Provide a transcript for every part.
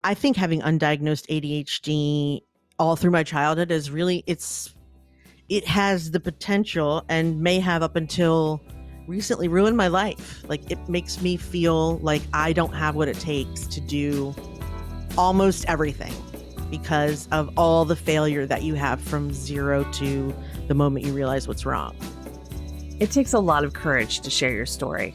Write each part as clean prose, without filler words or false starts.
I think having undiagnosed ADHD all through my childhood is really, it has the potential and may have up until recently ruined my life. Like, it makes me feel like I don't have what it takes to do almost everything because of all the failure that you have from zero to the moment you realize what's wrong. It takes a lot of courage to share your story,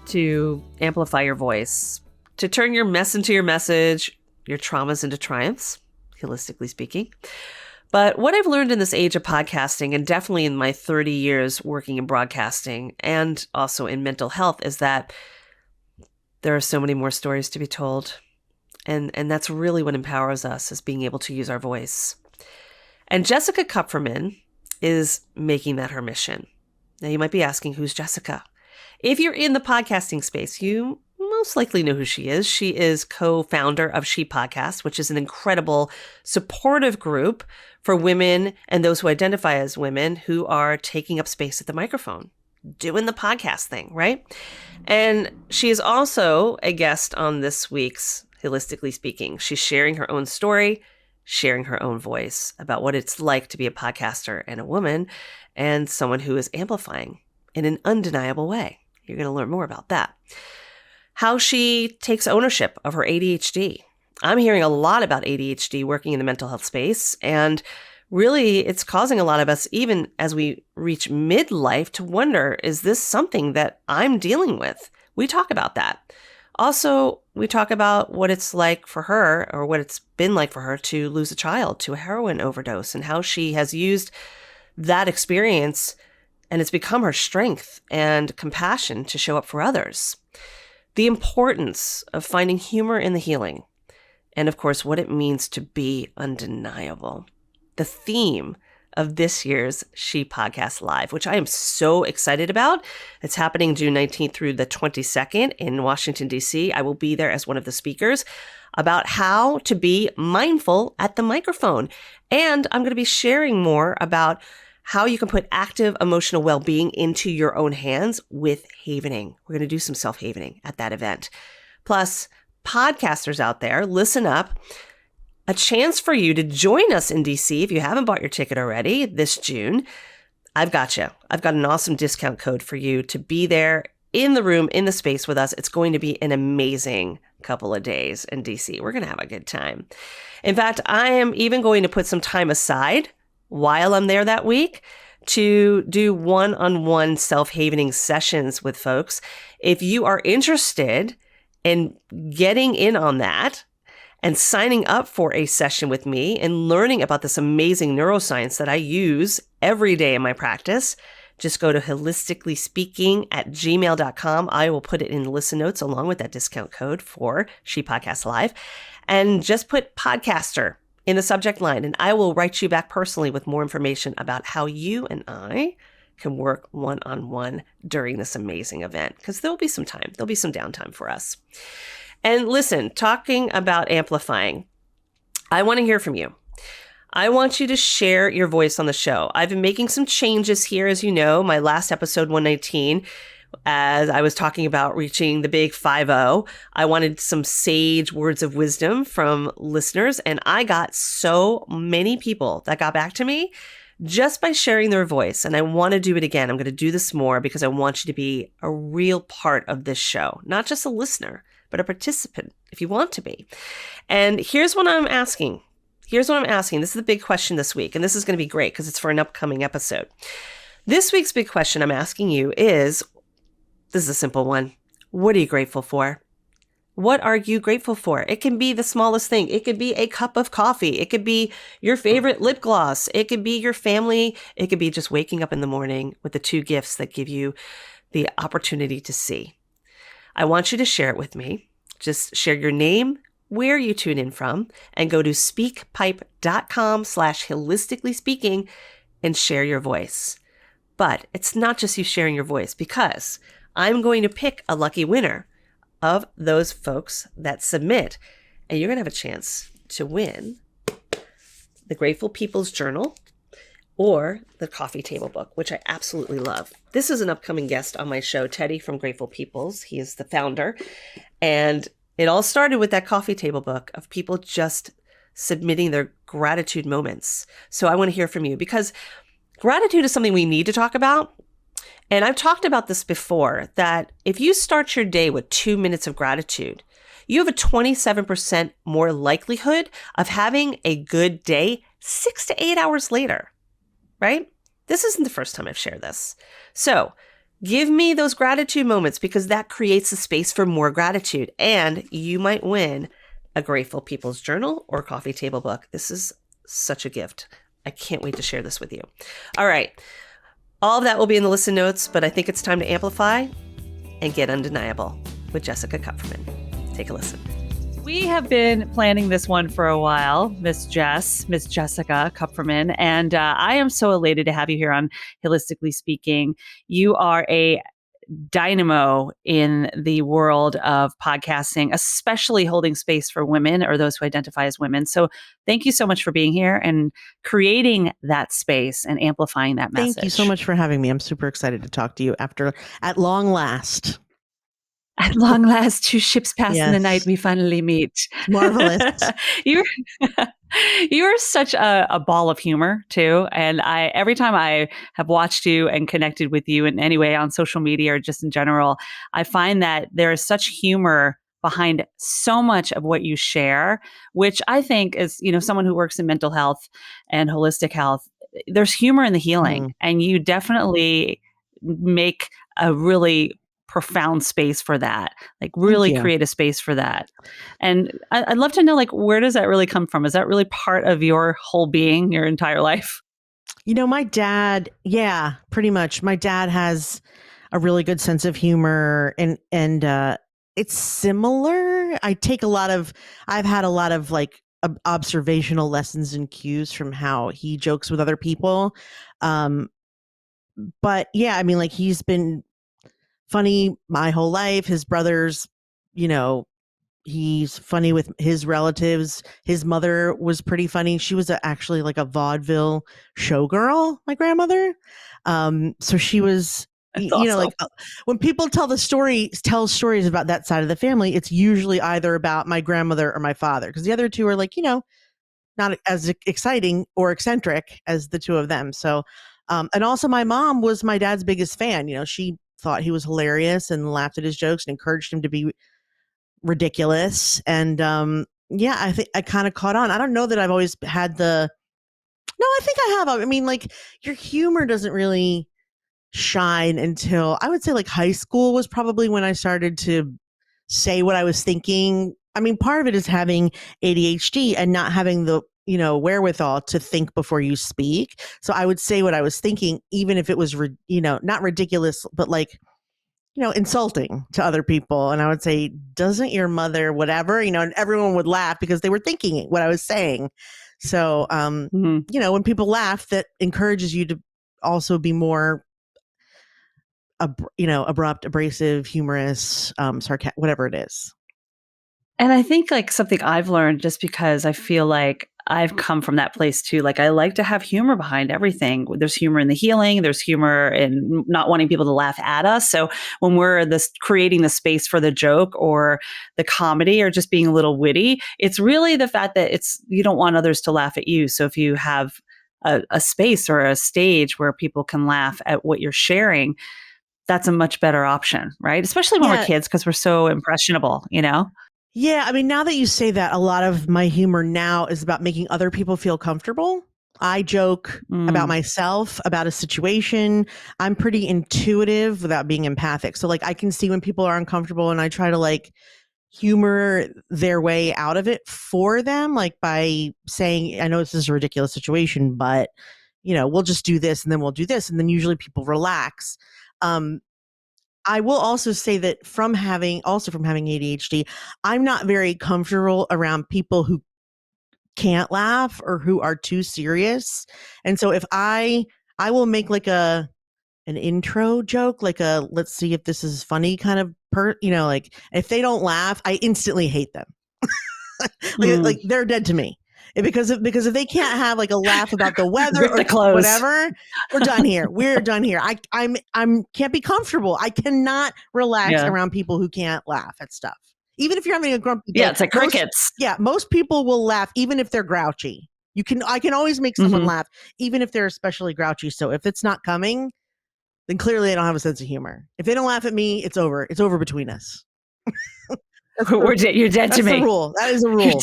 to amplify your voice, to turn your mess into your message, your traumas into triumphs, holistically speaking. But what I've learned in this age of podcasting, and definitely in my 30 years working in broadcasting and also in mental health, is that there are so many more stories to be told. And that's really what empowers us, is being able to use our voice. And Jessica Kupferman is making that her mission. Now, you might be asking, who's Jessica? If you're in the podcasting space, you most likely know who she is. She is co-founder of She Podcast, which is an incredible supportive group for women and those who identify as women who are taking up space at the microphone, doing the podcast thing, right? And she is also a guest on this week's Holistically Speaking. She's sharing her own story, sharing her own voice about what it's like to be a podcaster and a woman and someone who is amplifying in an undeniable way. You're going to learn more about that. How she takes ownership of her ADHD. I'm hearing a lot about ADHD working in the mental health space, and really it's causing a lot of us, even as we reach midlife, to wonder, is this something that I'm dealing with? We talk about that. Also, we talk about what it's like for her, or what it's been like for her, to lose a child to a heroin overdose, and how she has used that experience and it's become her strength and compassion to show up for others. The importance of finding humor in the healing, and of course, what it means to be undeniable. The theme of this year's She Podcast Live, which I am so excited about. It's happening June 19th through the 22nd in Washington, D.C. I will be there as one of the speakers about how to be mindful at the microphone. And I'm going to be sharing more about how you can put active emotional well-being into your own hands with havening. We're going to do some self-havening at that event. Plus, podcasters out there, listen up. A chance for you to join us in DC if you haven't bought your ticket already this June. I've got you. I've got an awesome discount code for you to be there in the room, in the space with us. It's going to be an amazing couple of days in DC. We're going to have a good time. In fact, I am even going to put some time aside while I'm there that week to do one-on-one self-havening sessions with folks. If you are interested in getting in on that and signing up for a session with me and learning about this amazing neuroscience that I use every day in my practice, just go to holisticallyspeaking@gmail.com. I will put it in the listen notes along with that discount code for She Podcast Live. And just put podcaster in the subject line, and I will write you back personally with more information about how you and I can work one-on-one during this amazing event, because there'll be some time. There'll be some downtime for us. And listen, talking about amplifying, I want to hear from you. I want you to share your voice on the show. I've been making some changes here, as you know. My last episode, 119, as I was talking about reaching the big 5-0, I wanted some sage words of wisdom from listeners, and I got so many people that got back to me just by sharing their voice. And I want to do it again. I'm going to do this more because I want you to be a real part of this show, not just a listener, but a participant if you want to be. And here's what I'm asking. This is the big question this week, and this is going to be great because it's for an upcoming episode. This week's big question I'm asking you is, this is a simple one. What are you grateful for? What are you grateful for? It can be the smallest thing. It could be a cup of coffee. It could be your favorite lip gloss. It could be your family. It could be just waking up in the morning with the two gifts that give you the opportunity to see. I want you to share it with me. Just share your name, where you tune in from, and go to speakpipe.com/holistically speaking and share your voice. But it's not just you sharing your voice, because I'm going to pick a lucky winner of those folks that submit, and you're going to have a chance to win the Grateful People's Journal or the Coffee Table Book, which I absolutely love. This is an upcoming guest on my show, Teddy from Grateful Peoples. He is the founder, and It all started with that coffee table book of people just submitting their gratitude moments. So I want to hear from you because gratitude is something we need to talk about. And I've talked about this before, that if you start your day with 2 minutes of gratitude, you have a 27% more likelihood of having a good day 6 to 8 hours later, right? This isn't the first time I've shared this. So give me those gratitude moments because that creates a space for more gratitude. And you might win a Grateful People's Journal or coffee table book. This is such a gift. I can't wait to share this with you. All right. All of that will be in the listen notes, but I think it's time to amplify and get undeniable with Jessica Kupferman. Take a listen. We have been planning this one for a while, Miss Jessica Kupferman, and I am so elated to have you here on Holistically Speaking. You are a dynamo in the world of podcasting, especially holding space for women or those who identify as women. So thank you so much for being here and creating that space and amplifying that message. Thank you so much for having me. I'm super excited to talk to you at long last. At long last, 2 ships pass in the Yes. night, we finally meet. Marvelous. You're you're such a ball of humor too. And every time I have watched you and connected with you in any way on social media or just in general, I find that there is such humor behind so much of what you share, which I think is, someone who works in mental health and holistic health, there's humor in the healing. And you definitely make a really profound space for that, like really create a space for that. And I'd love to know, like, where does that really come from? Is that really part of your whole being, your entire life? My dad, pretty much. My dad has a really good sense of humor and it's similar. I've had a lot of like observational lessons and cues from how he jokes with other people. But yeah, I mean, like he's been funny my whole life. His brothers, he's funny with his relatives. His mother was pretty funny. She was actually like a vaudeville showgirl, my grandmother. So she was, Awesome. like when people tell stories about that side of the family, it's usually either about my grandmother or my father, because the other two are like, not as exciting or eccentric as the two of them. So, and also my mom was my dad's biggest fan. She thought he was hilarious and laughed at his jokes and encouraged him to be ridiculous. And I think I kind of caught on. I don't know that I've always had no, I think I have. I mean, like your humor doesn't really shine until I would say like high school was probably when I started to say what I was thinking. I mean, part of it is having ADHD and not having the wherewithal to think before you speak. So I would say what I was thinking, even if it was not ridiculous, but like insulting to other people. And I would say, doesn't your mother, whatever, and everyone would laugh because they were thinking what I was saying. So, when people laugh, that encourages you to also be more, abrupt, abrasive, humorous, sarcastic, whatever it is. And I think like something I've learned, just because I feel like I've come from that place too. Like I like to have humor behind everything. There's humor in the healing. There's humor in not wanting people to laugh at us. So when we're creating the space for the joke or the comedy or just being a little witty, it's really the fact that you don't want others to laugh at you. So if you have a space or a stage where people can laugh at what you're sharing, that's a much better option, right? Especially when we're kids, because we're so impressionable, Yeah, I mean, now that you say that, a lot of my humor now is about making other people feel comfortable. I joke about myself, about a situation. I'm pretty intuitive without being empathic. So like I can see when people are uncomfortable and I try to like humor their way out of it for them, like by saying, I know this is a ridiculous situation, but we'll just do this and then we'll do this. And then usually people relax. I will also say that from having ADHD, I'm not very comfortable around people who can't laugh or who are too serious. And so if I will make like an intro joke, like a let's see if this is funny kind of like if they don't laugh, I instantly hate them. like they're dead to me. Because if they can't have like a laugh about the weather or whatever, we're done here. We're done here. I'm can't be comfortable. I cannot relax around people who can't laugh at stuff, Even if you're having a grumpy day. Yeah, it's like crickets. Most people will laugh even if they're grouchy. I can always make someone laugh, even if they're especially grouchy. So if it's not coming, then clearly they don't have a sense of humor. If they don't laugh at me, it's over. It's over between us. You're dead to me. That's the rule. That is a rule.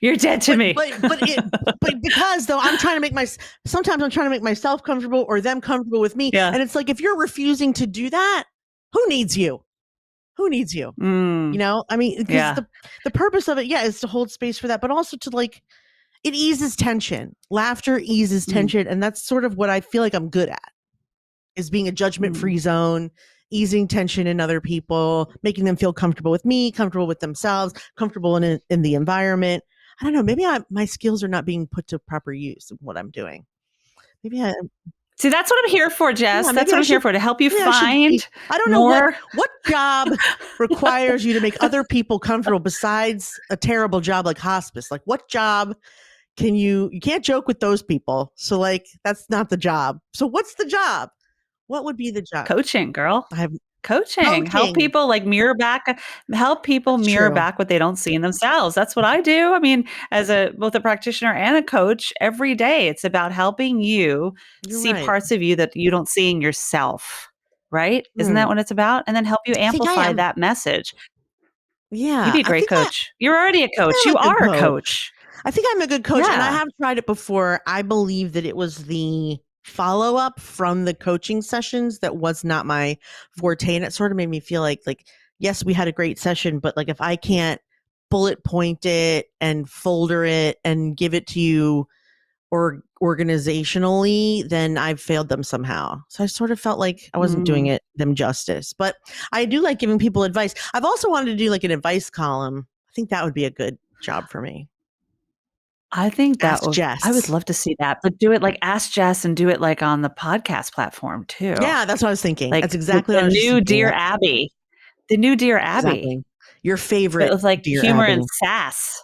You're dead to me. But because though sometimes I'm trying to make myself comfortable or them comfortable with me. Yeah. And it's like, if you're refusing to do that, who needs you? Who needs you? Mm. You know, I mean, because the purpose of it, is to hold space for that, but also to like, it eases tension. Laughter eases tension. And that's sort of what I feel like I'm good at, is being a judgment-free zone, easing tension in other people, making them feel comfortable with me, comfortable with themselves, comfortable in the environment. I don't know. Maybe my skills are not being put to proper use of what I'm doing. Maybe See, that's what I'm here for, Jess. Yeah, that's what I'm here for, to help you find I don't more. know what job requires you to make other people comfortable besides a terrible job like hospice. Like, what job can you can't joke with those people. So like, that's not the job. So what's the job? What would be the job? Coaching, girl. I have Coaching. Help people like help people mirror back what they don't see in themselves. That's what I do. I mean, as both a practitioner and a coach, every day it's about helping you see parts of you that you don't see in yourself. Right? Isn't that what it's about? And then help you amplify that message. Yeah. You'd be a great coach. You're already a coach. You are a coach. I think I'm a good coach, and I have tried it before. I believe that it was the follow-up from the coaching sessions that was not my forte, and it sort of made me feel like yes, we had a great session, but like, if I can't bullet point it and folder it and give it to you or organizationally, then I've failed them somehow. So I sort of felt like I wasn't doing them justice. But I do like giving people advice. I've also wanted to do like an advice column. I think that would be a good job for me. I think Jess. I would love to see that, but do it like Ask Jess, and do it like on the podcast platform too. Yeah, that's what I was thinking. Like, that's exactly what I was new thinking. Dear Abby. The new Dear Abby. Exactly. Your favorite. It was like Dear humor Abby. and sass.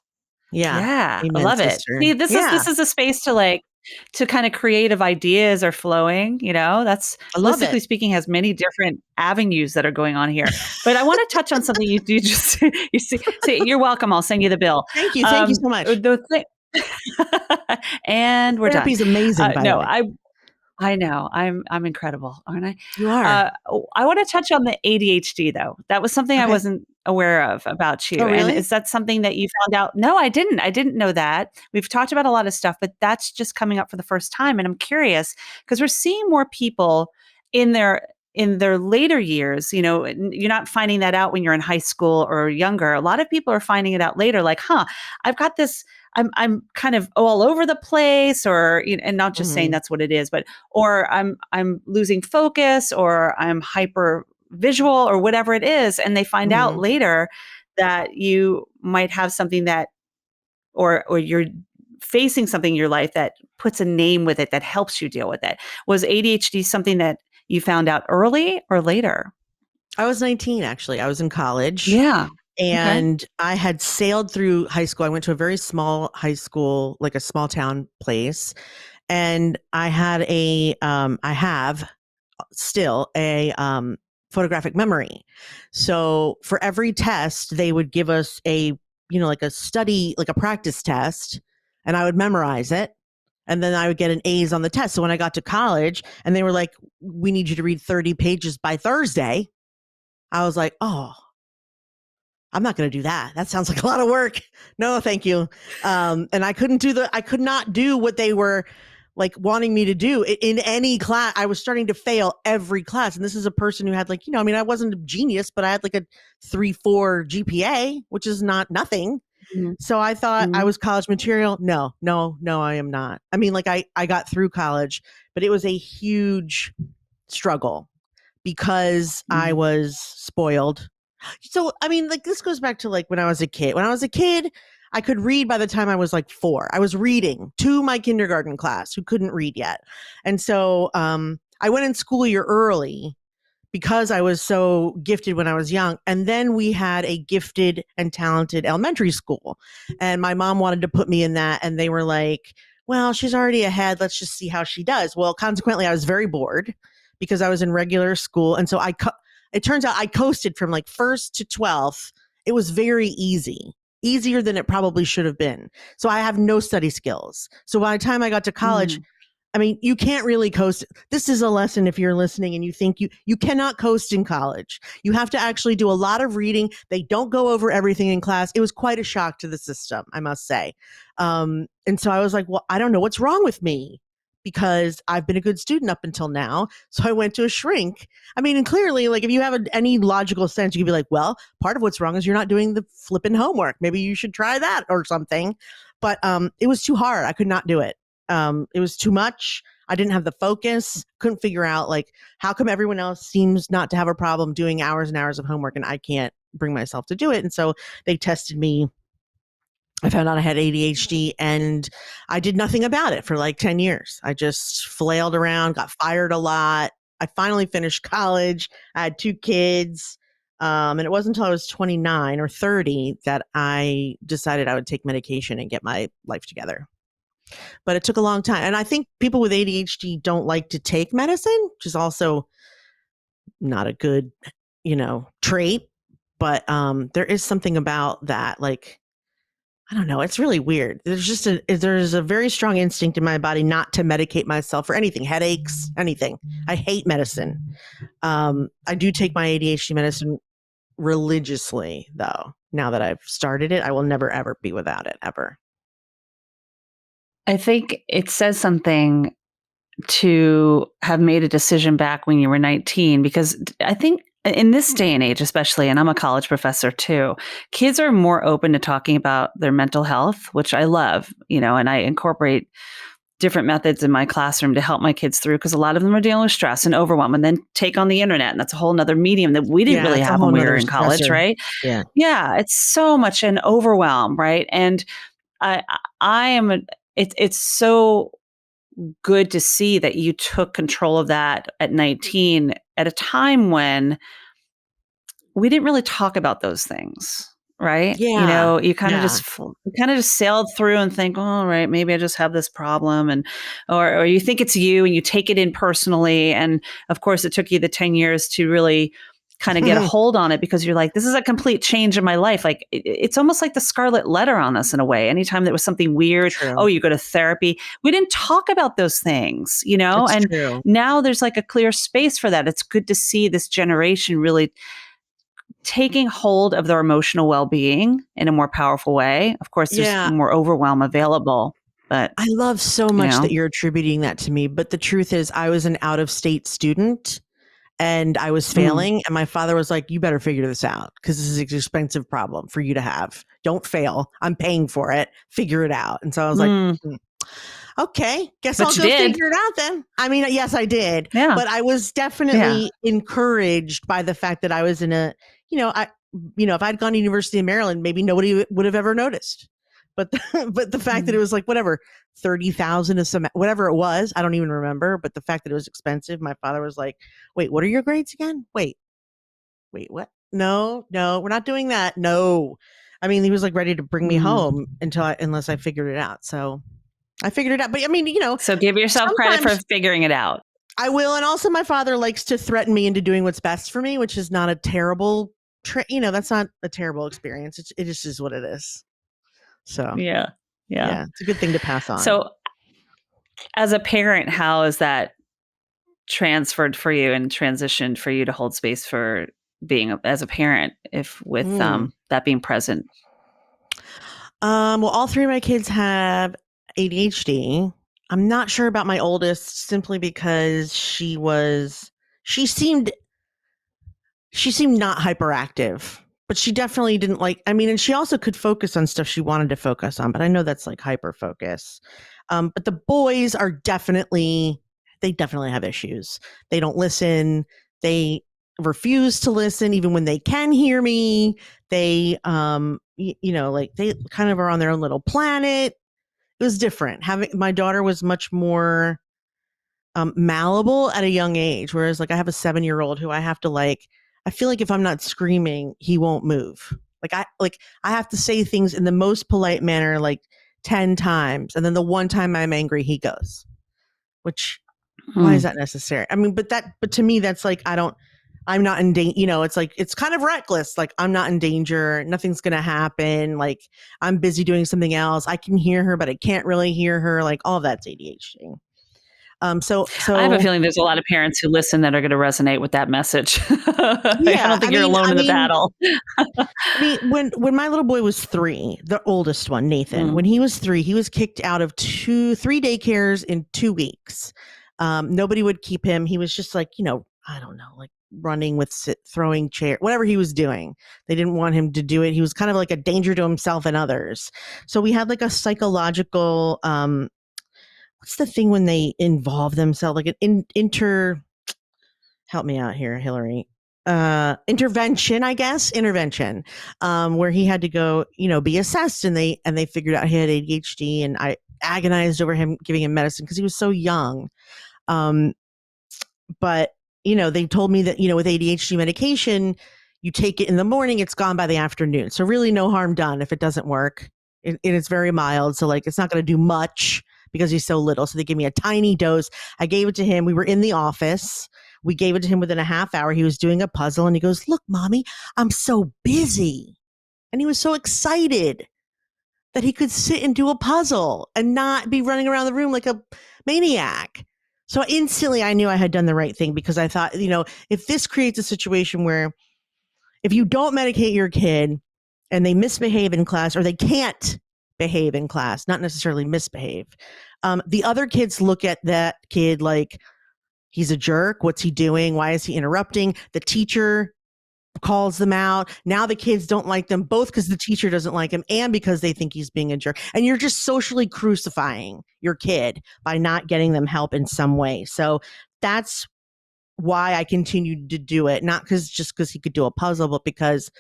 Yeah. I love sister. it. See, this is a space to kind of creative ideas are flowing, that's Holistically Speaking has many different avenues that are going on here. But I want to touch on something you just, you see, you're welcome. I'll send you the bill. Thank you. Thank you so much. And we're Therapy's done. amazing, by the way. I know. I'm incredible, aren't I? You are. I want to touch on the ADHD though. That was something I wasn't aware of about you. Oh, really? And is that something that you found out? No, I didn't. I didn't know that. We've talked about a lot of stuff, but that's just coming up for the first time. And I'm curious because we're seeing more people in their later years. You're not finding that out when you're in high school or younger. A lot of people are finding it out later, like, I've got this, I'm kind of all over the place, or, and not just saying that's what it is, but, or I'm losing focus, or I'm hyper visual, or whatever it is. And they find out later that you might have something that, or you're facing something in your life that puts a name with it, that helps you deal with it. Was ADHD something that you found out early or later? I was 19, actually. I was in college. Yeah. And I had sailed through high school. I went to a very small high school, like a small town place. And I had I have still a photographic memory. So for every test, they would give us like a study, like a practice test, and I would memorize it. And then I would get an A's on the test. So when I got to college and they were like, we need you to read 30 pages by Thursday, I was like, oh, I'm not going to do that. That sounds like a lot of work. No, thank you. And I could not do what they were like wanting me to do in any class. I was starting to fail every class. And this is a person who had I wasn't a genius, but I had like a 3.4 GPA, which is not nothing. So I thought I was college material. No, I am not. I mean, like I got through college, but it was a huge struggle because I was spoiled. So, I mean, like this goes back to like when I was a kid. When I was a kid, I could read by the time I was like 4. I was reading to my kindergarten class who couldn't read yet. And so I went in school year early because I was so gifted when I was young. And then we had a gifted and talented elementary school. And my mom wanted to put me in that. And they were like, well, she's already ahead. Let's just see how she does. Well, consequently, I was very bored because I was in regular school. And so it turns out I coasted from like 1st to 12th It was very easy, easier than it probably should have been. So I have no study skills. So by the time I got to college, I mean, you can't really coast. This is a lesson if you're listening and you think you cannot coast in college. You have to actually do a lot of reading. They don't go over everything in class. It was quite a shock to the system, I must say. And so I was like, well, I don't know what's wrong with me because I've been a good student up until now. So I went to a shrink. I mean, and clearly, like if you have any logical sense, you could be like, well, part of what's wrong is you're not doing the flipping homework. Maybe you should try that or something. But it was too hard. I could not do it. It was too much. I didn't have the focus. Couldn't figure out like how come everyone else seems not to have a problem doing hours and hours of homework and I can't bring myself to do it. And so they tested me. I found out I had ADHD and I did nothing about it for like 10 years. I just flailed around, got fired a lot. I finally finished college. I had 2 kids. And it wasn't until I was 29 or 30 that I decided I would take medication and get my life together. But it took a long time. And I think people with ADHD don't like to take medicine, which is also not a good, trait. But there is something about that. Like, I don't know. It's really weird. There's a very strong instinct in my body not to medicate myself for anything, headaches, anything. I hate medicine. I do take my ADHD medicine religiously, though. Now that I've started it, I will never, ever be without it, ever. I think it says something to have made a decision back when you were 19, because I think in this day and age, especially, and I'm a college professor too, kids are more open to talking about their mental health, which I love, and I incorporate different methods in my classroom to help my kids through, because a lot of them are dealing with stress and overwhelm and then take on the internet. And that's a whole nother medium that we didn't really have when we were in college, right? Yeah. Yeah. It's so much an overwhelm, right? And it's so good to see that you took control of that at 19 at a time when we didn't really talk about those things, right? Yeah. You kind of just sailed through and think, oh, all right, maybe I just have this problem, and or you think it's you and you take it in personally. And of course, it took you the 10 years to really kind of get a hold on it, because you're like, this is a complete change in my life. Like it's almost like the scarlet letter on us in a way. Anytime there was something weird, True. oh, you go to therapy. We didn't talk about those things, It's and true. now there's like a clear space for that. It's good to see this generation really taking hold of their emotional well-being in a more powerful way. Of course, there's more overwhelm available, but I love so much that you're attributing that to me. But the truth is, I was an out-of-state student and I was failing. And my father was like, you better figure this out because this is an expensive problem for you to have. Don't fail. I'm paying for it. Figure it out. And so I was like, okay, guess I'll go figure it out then. I mean, yes, I did. Yeah. But I was definitely encouraged by the fact that I was in if I'd gone to University of Maryland, maybe nobody would have ever noticed. But the fact that it was like whatever, 30,000 a semester, whatever it was, I don't even remember. But the fact that it was expensive, my father was like, "Wait, what are your grades again? Wait, what? No, we're not doing that. No." I mean, he was like ready to bring me home unless I figured it out. So I figured it out. But I mean, so give yourself credit for figuring it out. I will. And also my father likes to threaten me into doing what's best for me, which is not a terrible, that's not a terrible experience. It just is what it is. So yeah, it's a good thing to pass on. So as a parent, how is that transferred for you and transitioned for you to hold space for being as a parent, if with that being present? Well, all 3 of my kids have ADHD. I'm not sure about my oldest simply because she seemed not hyperactive, but she definitely didn't and she also could focus on stuff she wanted to focus on, but I know that's like hyper focus. But the boys are definitely have issues. They don't listen. They refuse to listen even when they can hear me. They, they kind of are on their own little planet. It was different. My daughter was much more malleable at a young age, whereas I have a 7-year-old who I have to I feel like if I'm not screaming, he won't move. I have to say things in the most polite manner 10 times, and then the one time I'm angry, he goes. Which why is that necessary? I mean, but to me that's I'm not in danger. It's like, it's kind of reckless. Like, I'm not in danger. Nothing's going to happen. Like, I'm busy doing something else. I can hear her, but I can't really hear her. Like, all of that's ADHD. So, I have a so feeling there's a lot of parents who listen that are going to resonate with that message. I yeah, don't think you're alone in the battle. when my little boy was 3, the oldest one, Nathan, Mm. when he was 3, he was kicked out of 3 daycares in 2 weeks. Nobody would keep him. He was just like, I don't know, like running with throwing chair, whatever he was doing. They didn't want him to do it. He was kind of like a danger to himself and others. So we had like a psychological, what's the thing when they involve themselves, like an help me out here, Hilary. Intervention, I guess, where he had to go, be assessed, and they figured out he had ADHD, and I agonized over him giving him medicine because he was so young. But they told me that, with ADHD medication, you take it in the morning, it's gone by the afternoon. So really no harm done if it doesn't work. And it's very mild. So like, it's not going to do much because he's so little. So they gave me a tiny dose. I gave it to him. We were in the office. We gave it to him within a half hour. He was doing a puzzle and he goes, "Look, mommy, I'm so busy." And he was so excited that he could sit and do a puzzle and not be running around the room like a maniac. So instantly I knew I had done the right thing, because I thought, if this creates a situation where if you don't medicate your kid and they misbehave in class, or they can't behave in class, not necessarily misbehave, the other kids look at that kid like he's a jerk. What's he doing? Why is he interrupting? The teacher calls them out. Now the kids don't like them, both because the teacher doesn't like him and because they think he's being a jerk. And you're just socially crucifying your kid by not getting them help in some way. So that's why I continued to do it. Not because he could do a puzzle, but because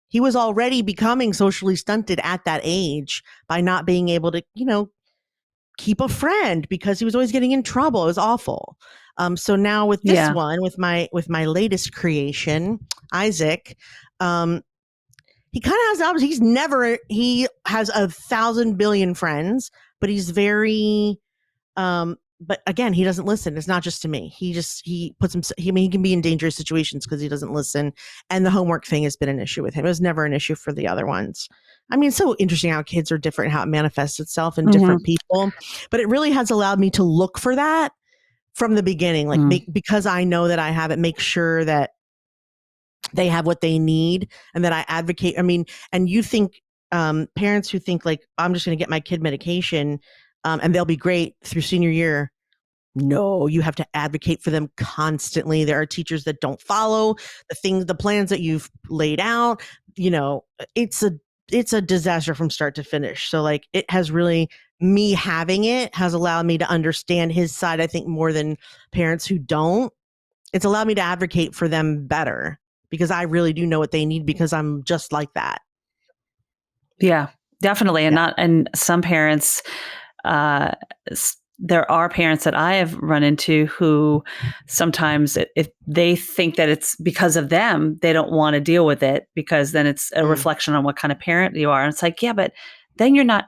he was already becoming socially stunted at that age by not being able to, keep a friend because he was always getting in trouble. It was awful. So now with this Yeah. one, with my latest creation, Isaac, he kind of has opposite. He has 1,000 billion friends, but he's very, but again, he doesn't listen. It's not just to me. He puts himself, he can be in dangerous situations because he doesn't listen. And the homework thing has been an issue with him. It was never an issue for the other ones. It's so interesting how kids are different, how it manifests itself in different people, but it really has allowed me to look for that from the beginning, like because I know that I have it, make sure that they have what they need and that I advocate. And you think, parents who think like, I'm just going to get my kid medication, and they'll be great through senior year. No, you have to advocate for them constantly. There are teachers that don't follow the plans that you've laid out. It's a disaster from start to finish. So like, it has really, me having it has allowed me to understand his side, I think, more than parents who don't. It's allowed me to advocate for them better because I really do know what they need, because I'm just like that. Yeah, definitely. And Yeah. and some parents, there are parents that I have run into who sometimes, if they think that it's because of them, they don't want to deal with it, because then it's a reflection on what kind of parent you are. And it's like, yeah, but then you're not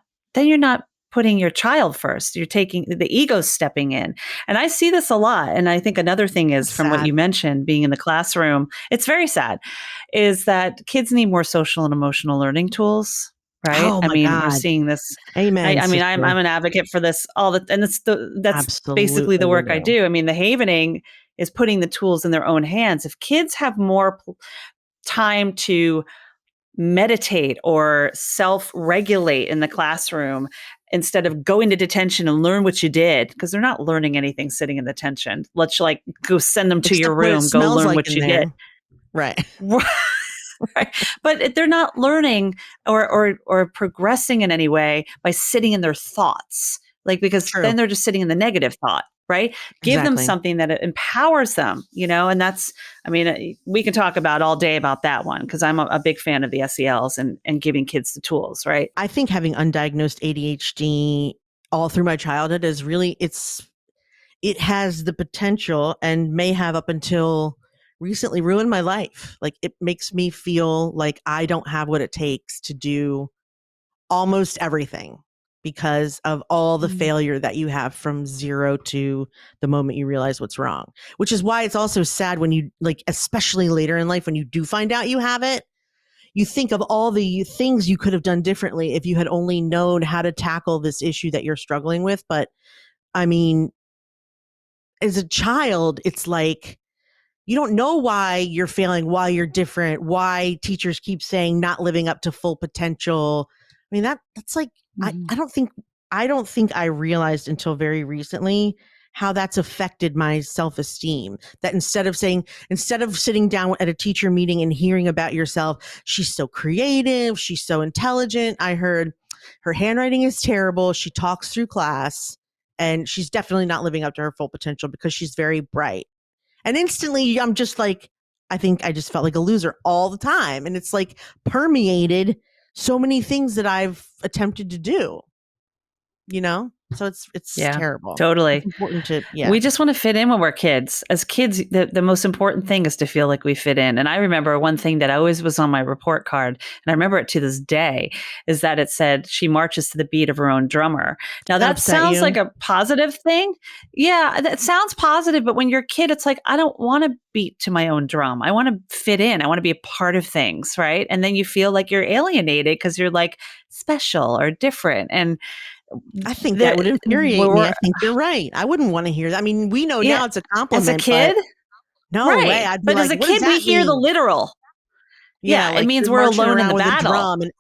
putting your child first. You're taking the ego stepping in. And I see this a lot. And I think another thing is, from what you mentioned, being in the classroom, it's very sad, is that kids need more social and emotional learning tools. Right. Oh my We're God. seeing this. Amen. I'm an advocate for this and that's basically the Absolutely work with I you. do. The havening is putting the tools in their own hands. If kids have more time to meditate or self-regulate in the classroom instead of going to detention and learn what you did, because they're not learning anything sitting in detention. Let's like go send them to your Except what it room, go smells learn like what in you did. there. Right. Right. But they're not learning or progressing in any way by sitting in their thoughts, because True. then they're just sitting in the negative thought, right? Give them Exactly. something that empowers them, and that's, we can talk about all day about that one, because I'm a big fan of the SELs and giving kids the tools, right? I think having undiagnosed ADHD all through my childhood is really, it has the potential, and may have up until recently, ruined my life. Like, it makes me feel like I don't have what it takes to do almost everything. because of all the Mm. failure that you have from zero to the moment you realize what's wrong. Which is why it's also sad when you, like, especially later in life, when you do find out you have it, you think of all the things you could have done differently if you had only known how to tackle this issue that you're struggling with. But I mean, as a child, it's like, you don't know why you're failing, why you're different, why teachers keep saying not living up to full potential. I mean, that's like, Mhm. I don't think I realized until very recently how that's affected my self-esteem. That instead of sitting down at a teacher meeting and hearing about yourself, she's so creative, she's so intelligent. I heard her handwriting is terrible. She talks through class and she's definitely not living up to her full potential because she's very bright. And instantly I'm just like, I think I just felt like a loser all the time. And it's like permeated so many things that I've attempted to do, you know? So it's Yeah, terrible. It's totally. important to, yeah. We just want to fit in when we're kids. As kids, the most important thing is to feel like we fit in. And I remember one thing that always was on my report card, and I remember it to this day, is that it said she marches to the beat of her own drummer. Now That that upset sounds like you? a positive thing. Yeah, that sounds positive, but when you're a kid, it's like, I don't want to beat to my own drum. I want to fit in. I want to be a part of things, right? And then you feel like you're alienated because you're like special or different. And I think that would the, infuriate me. we're, I think you're right. I wouldn't want to hear that. I mean, we know yeah, now it's a as a compliment, but kid, no way. right. I'd be But as like, a what does kid, we that hear the mean? literal. Yeah, Yeah, it like means you're we're marching alone in around the with a battle. drum and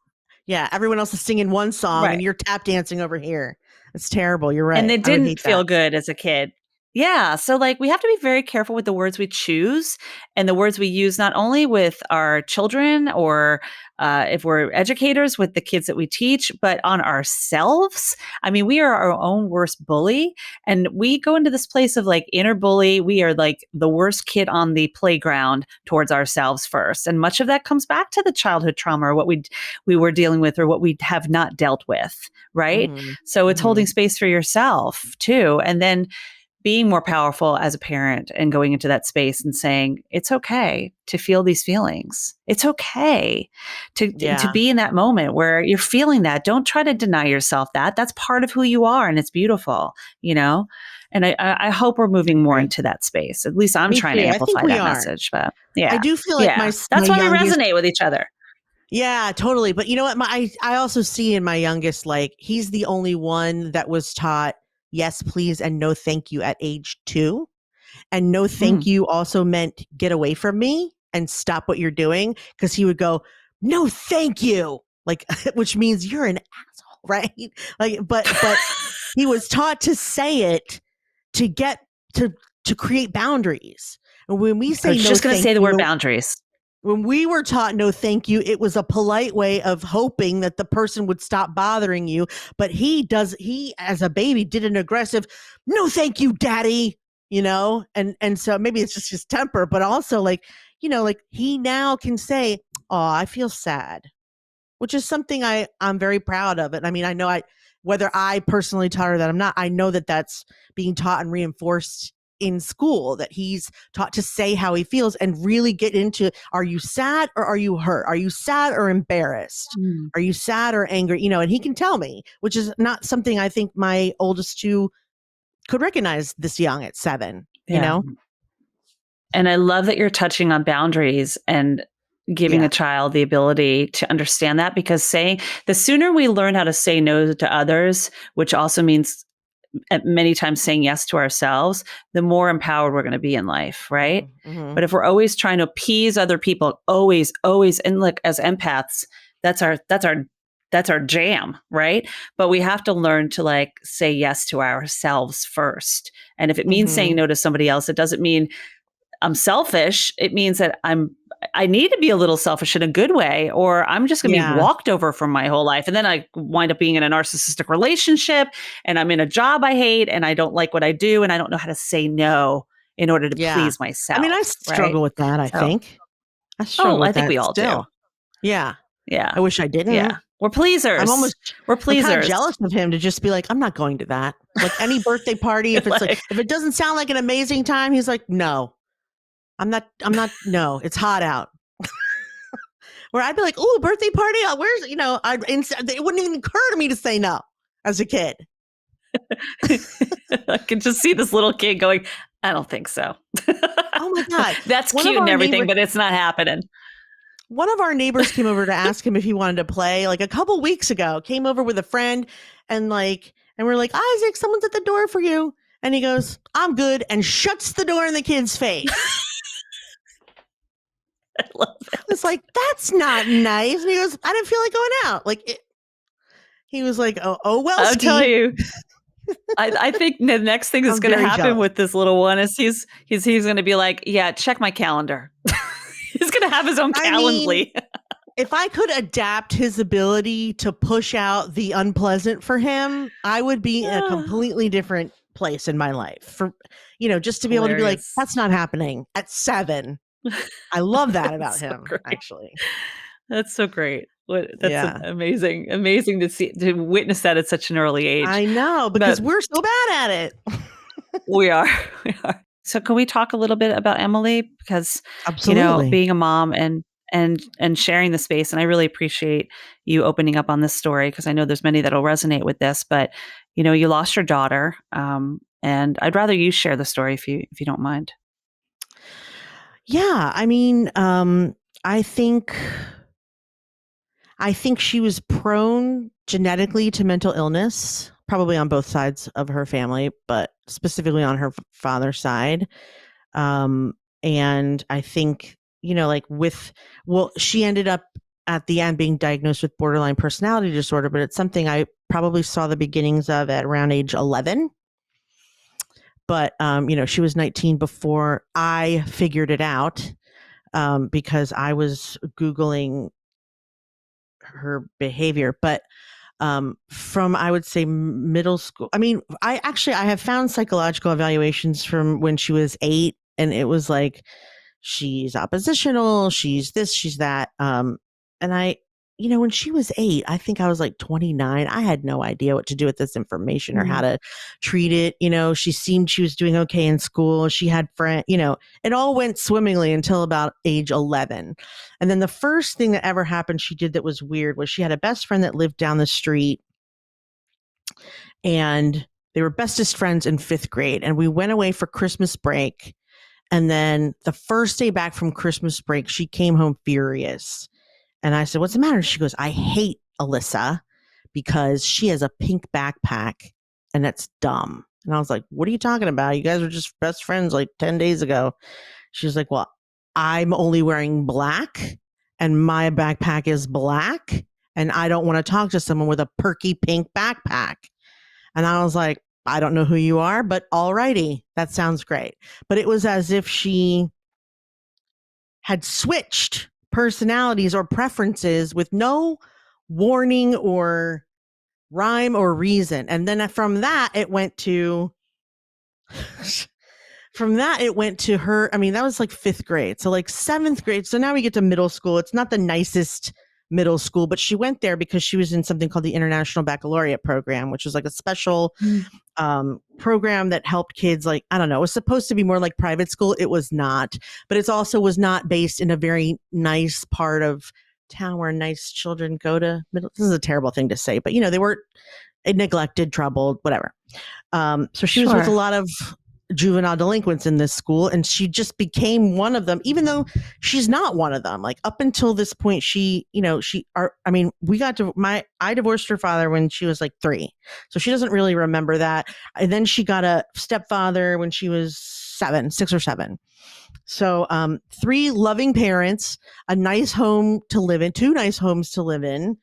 yeah, everyone else is singing one song Right. and you're tap dancing over here. It's terrible. You're And right. it I would didn't hate that. feel good as a kid. Yeah. So, like, we have to be very careful with the words we choose and the words we use, not only with our children or if we're educators with the kids that we teach, but on ourselves. I mean, we are our own worst bully. And we go into this place of like inner bully. We are like the worst kid on the playground towards ourselves first. And much of that comes back to the childhood trauma or what we were dealing with or what we have not dealt with. Right. Mm-hmm. So it's Mm-hmm. holding space for yourself too. And then being more powerful as a parent and going into that space and saying, it's okay to feel these feelings. It's okay to Yeah. be in that moment where you're feeling that. Don't try to deny yourself that. That's part of who you are and it's beautiful, you know? And I hope we're moving more Agree. into that space. At least I'm Me trying to too. I think amplify we that are. message. But I yeah. do feel like Yeah. my That's why we youngest. resonate with each other. Yeah, totally. But you know what? I also see in my youngest, like, he's the only one that was taught yes, please, and no, thank you at age 2. And no, thank Mm. you also meant get away from me and stop what you're doing. Cause he would go, no, thank you. Like, which means you're an asshole, right? Like, but he was taught to say it to get to create boundaries. And when we I say was no, just going to thank say the word you, boundaries. when we were taught no thank you, it was a polite way of hoping that the person would stop bothering you. But he as a baby did an aggressive no thank you, daddy, you know? And so maybe it's just his temper, but also like, you know, like he now can say, oh, I feel sad, which is something I'm very proud of. And I mean, I know whether I personally taught her that I'm not, I know that that's being taught and reinforced in school, that he's taught to say how he feels and really get into, are you sad or are you hurt? Are you sad or embarrassed? Mm. Are you sad or angry? You know, and he can tell me, which is not something I think my oldest 2 could recognize this young at 7, you Yeah. know? And I love that you're touching on boundaries and giving Yeah. a child the ability to understand that because the sooner we learn how to say no to others, which also means many times saying yes to ourselves, the more empowered we're going to be in life, right? Mm-hmm. But if we're always trying to appease other people, always, and look, as empaths, that's our jam, right? But we have to learn to like say yes to ourselves first. And if it means saying Mm-hmm. no to somebody else, it doesn't mean I'm selfish. It means that I need to be a little selfish in a good way, or I'm just going to be Yeah. walked over for my whole life. And then I wind up being in a narcissistic relationship and I'm in a job I hate and I don't like what I do and I don't know how to say no in order to Yeah. please myself. I mean, I Right. struggle with that, I So, think. I struggle I with think that we all do. still. Yeah. Yeah. I wish I Yeah. didn't. We're pleasers. We're I'm kind of pleasers. jealous of him to just be like, I'm not going to that. Like any birthday party, if it's like, if it doesn't sound like an amazing time, he's like, no, no, it's hot out. Where I'd be like, oh, birthday party, where's, you know, it wouldn't even occur to me to say no. as a kid. I can just see this little kid going, I don't think so. Oh my God. That's One of cute and our everything, neighbors, but it's not happening. one of our neighbors came over to ask him if he wanted to play like a couple weeks ago, came over with a friend and we're like, Isaac, someone's at the door for you. And he goes, I'm good, and shuts the door in the kid's face. I love it. I was like, that's not nice. And he goes, I didn't feel like going out. He was like, oh well, I'll ski. tell you. I think the next thing that's I'm going to very happen jealous. with this little one is he's going to be like, yeah, check my calendar. He's going to have his own I mean, Calendly. If I could adapt his ability to push out the unpleasant for him, I would be in a completely different place in my life. For just to be able to be like, Hilarious. that's not happening at 7. I love that about So him, great. actually. That's so great. That's Yeah. amazing to witness that at such an early age. I know, because we're so bad at it. We are. So can we talk a little bit about Emily? Because, Absolutely. being a mom and sharing the space, and I really appreciate you opening up on this story because I know there's many that'll resonate with this, but, you lost your daughter. And I'd rather you share the story if you don't mind. Yeah, I mean, I think she was prone genetically to mental illness, probably on both sides of her family, but specifically on her father's side. And I think, she ended up at the end being diagnosed with borderline personality disorder, but it's something I probably saw the beginnings of at around age 11. But, she was 19 before I figured it out, because I was Googling her behavior. But from, I would say, middle school, I mean, I have found psychological evaluations from when she was 8, and it was like, she's oppositional, she's this, she's that. And when she was 8, I think I was like 29. I had no idea what to do with this information or how to treat it. She seemed she was doing okay in school. She had friends, it all went swimmingly until about age 11. And then the first thing that ever happened she did that was weird was she had a best friend that lived down the street, and they were bestest friends in 5th grade. And we went away for Christmas break. And then the first day back from Christmas break, she came home furious. And I said, what's the matter? She goes, I hate Alyssa because she has a pink backpack and that's dumb. And I was like, what are you talking about? You guys were just best friends like 10 days ago. She was like, well, I'm only wearing black and my backpack is black and I don't want to talk to someone with a perky pink backpack. And I was like, I don't know who you are, but alrighty, that sounds great. But it was as if she had switched personalities or preferences with no warning or rhyme or reason. And then from that, it went to her. I mean, that was like 5th grade. So like 7th grade. So now we get to middle school. It's not the nicest middle school, but she went there because she was in something called the International Baccalaureate Program, which was like a special program that helped kids. Like, I don't know, it was supposed to be more like private school. It was not, but it also was not based in a very nice part of town where nice children go to middle. This is a terrible thing to say, but they were neglected, troubled, whatever. So she was with a lot of juvenile delinquents in this school, and she just became one of them, even though she's not one of them. Like, up until this point, I divorced her father when she was like 3, so she doesn't really remember that. And then she got a stepfather when she was 6 or 7. So 3 loving parents, a nice home to live in, 2 nice homes to live in,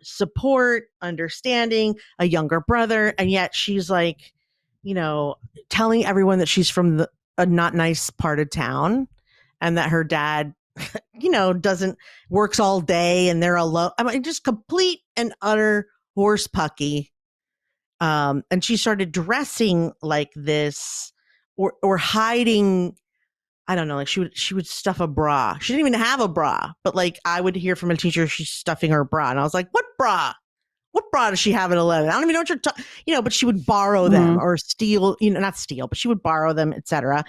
support, understanding, a younger brother, and yet she's like, telling everyone that she's from a not nice part of town, and that her dad, works all day and they're alone. I mean, just complete and utter horse pucky. And she started dressing like this, or hiding. I don't know, like she would stuff a bra. She didn't even have a bra, but like I would hear from a teacher, she's stuffing her bra. And I was like, what bra? What bra does she have at 11? I don't even know what you're talking, but she would borrow them or steal, not steal, but she would borrow them, etc.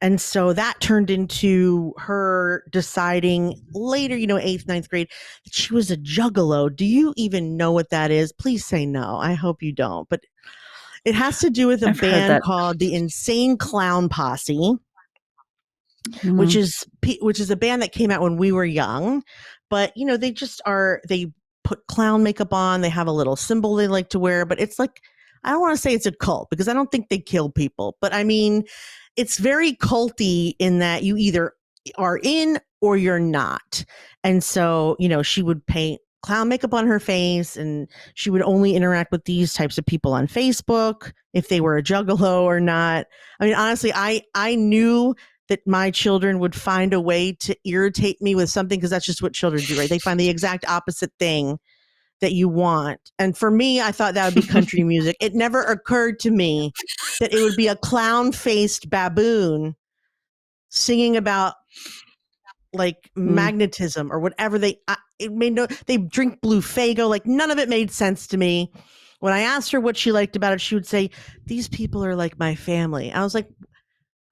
And so that turned into her deciding later, 8th, ninth grade, that she was a juggalo. Do you even know what that is? Please say no. I hope you don't. But it has to do with a I've heard band that. called the Insane Clown Posse, which Mhm. is a band that came out when we were young. But, they just they put clown makeup on. They have a little symbol they like to wear, but it's like, I don't want to say it's a cult because I don't think they kill people, but I mean, it's very culty in that you either are in or you're not. And so, she would paint clown makeup on her face, and she would only interact with these types of people on Facebook if they were a juggalo or not. I mean, honestly, I knew that my children would find a way to irritate me with something, because that's just what children do, right? They find the exact opposite thing that you want. And for me, I thought that would be country music. It never occurred to me that it would be a clown-faced baboon singing about like magnetism or whatever they drink blue Fago. Like, none of it made sense to me. When I asked her what she liked about it, she would say, "These people are like my family." I was like,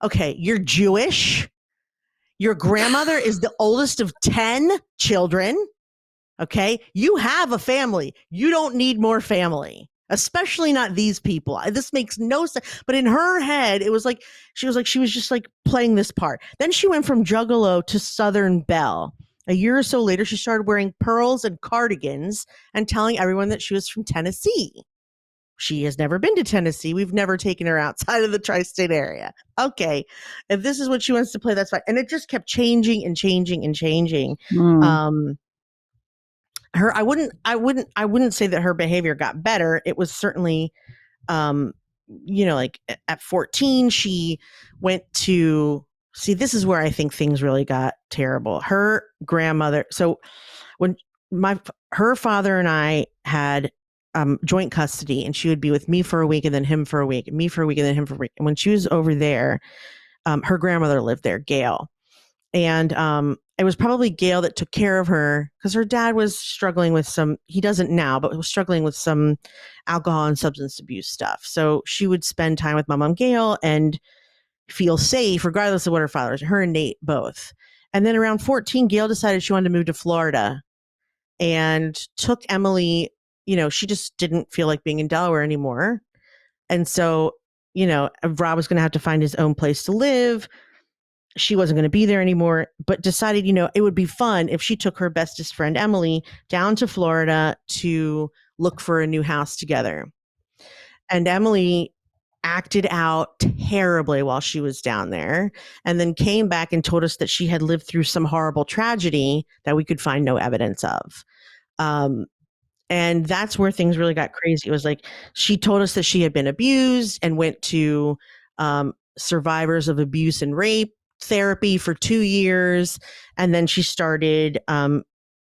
okay, you're Jewish. Your grandmother is the oldest of 10 children. Okay. You have a family. You don't need more family, especially not these people. This makes no sense. But in her head, it was like, she was just like playing this part. Then she went from Juggalo to Southern Belle. A year or so later, she started wearing pearls and cardigans and telling everyone that she was from Tennessee. She has never been to Tennessee. We've never taken her outside of the tri-state area. Okay. If this is what she wants to play, that's fine. And it just kept changing and changing and changing. Mm. I wouldn't say that her behavior got better. It was certainly, like at 14, she went to see, this is where I think things really got terrible. Her grandmother. So when her father and I had joint custody, and she would be with me for a week and then him for a week, and me for a week and then him for a week. And when she was over there, her grandmother lived there, Gail. And it was probably Gail that took care of her, because her dad was struggling with he doesn't now, but was struggling with some alcohol and substance abuse stuff. So she would spend time with my mom, Gail, and feel safe regardless of what her father was, her and Nate both. And then around 14, Gail decided she wanted to move to Florida and took Emily. She just didn't feel like being in Delaware anymore. And so, Rob was going to have to find his own place to live. She wasn't going to be there anymore, but decided, it would be fun if she took her bestest friend, Emily, down to Florida to look for a new house together. And Emily acted out terribly while she was down there, and then came back and told us that she had lived through some horrible tragedy that we could find no evidence of. And that's where things really got crazy. It was like, she told us that she had been abused and went to survivors of abuse and rape therapy for 2 years. And then she started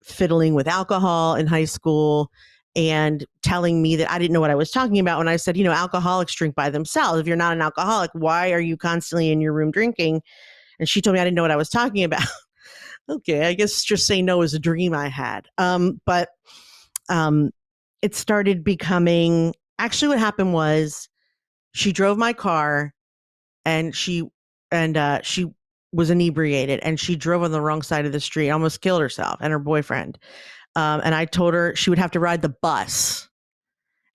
fiddling with alcohol in high school, and telling me that I didn't know what I was talking about when I said, alcoholics drink by themselves. If you're not an alcoholic, why are you constantly in your room drinking? And she told me I didn't know what I was talking about. Okay, I guess just say no is a dream I had. But it started becoming, actually what happened was, she drove my car, and she was inebriated, and she drove on the wrong side of the street, almost killed herself and her boyfriend. And I told her she would have to ride the bus,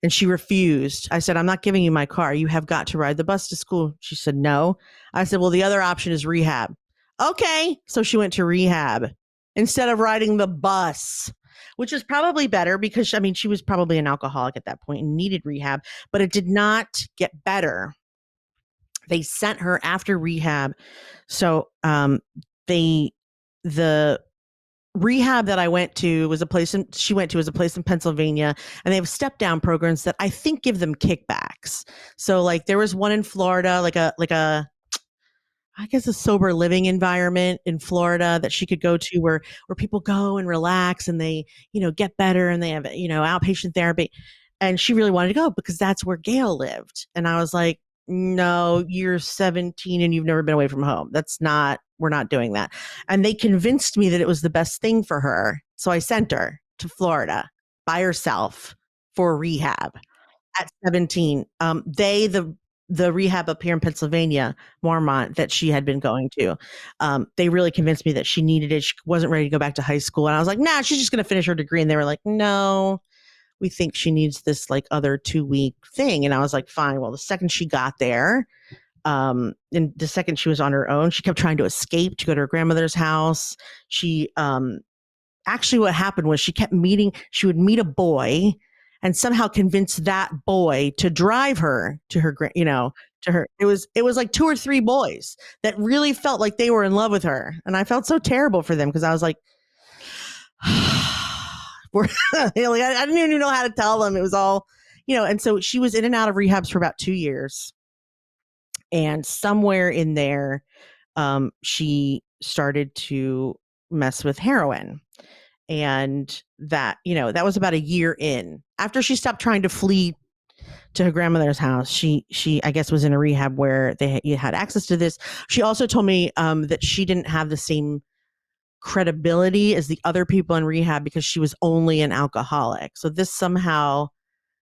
and she refused. I said, "I'm not giving you my car. You have got to ride the bus to school." She said, "No." I said, "Well, the other option is rehab." Okay. So she went to rehab instead of riding the bus, which is probably better, because she was probably an alcoholic at that point and needed rehab, but it did not get better. They sent her after rehab. So the rehab that I went to was a place she went to was a place in Pennsylvania, and they have step down programs that I think give them kickbacks. So like, there was one in Florida, like a I guess a sober living environment in Florida that she could go to, where people go and relax, and they, get better, and they have, outpatient therapy. And she really wanted to go because that's where Gail lived. And I was like, "No, you're 17 and you've never been away from home. We're not doing that." And they convinced me that it was the best thing for her. So I sent her to Florida by herself for rehab at 17. the rehab up here in Pennsylvania, Marmont, that she had been going to. They really convinced me that she needed it. She wasn't ready to go back to high school. And I was like, nah, she's just going to finish her degree. And they were like, no, we think she needs this like other 2-week thing. And I was like, fine. Well, the second she got there, and the second she was on her own, she kept trying to escape to go to her grandmother's house. She, actually what happened was she would meet a boy and somehow convince that boy to drive her to her, to her. It was like 2 or 3 boys that really felt like they were in love with her. And I felt so terrible for them because I was like, we're, like, I didn't even know how to tell them. It was all, and so she was in and out of rehabs for about 2 years. And somewhere in there, she started to mess with heroin. And that, that was about a year in. After she stopped trying to flee to her grandmother's house, she I guess was in a rehab where you had access to this. She also told me that she didn't have the same credibility as the other people in rehab because she was only an alcoholic. So this somehow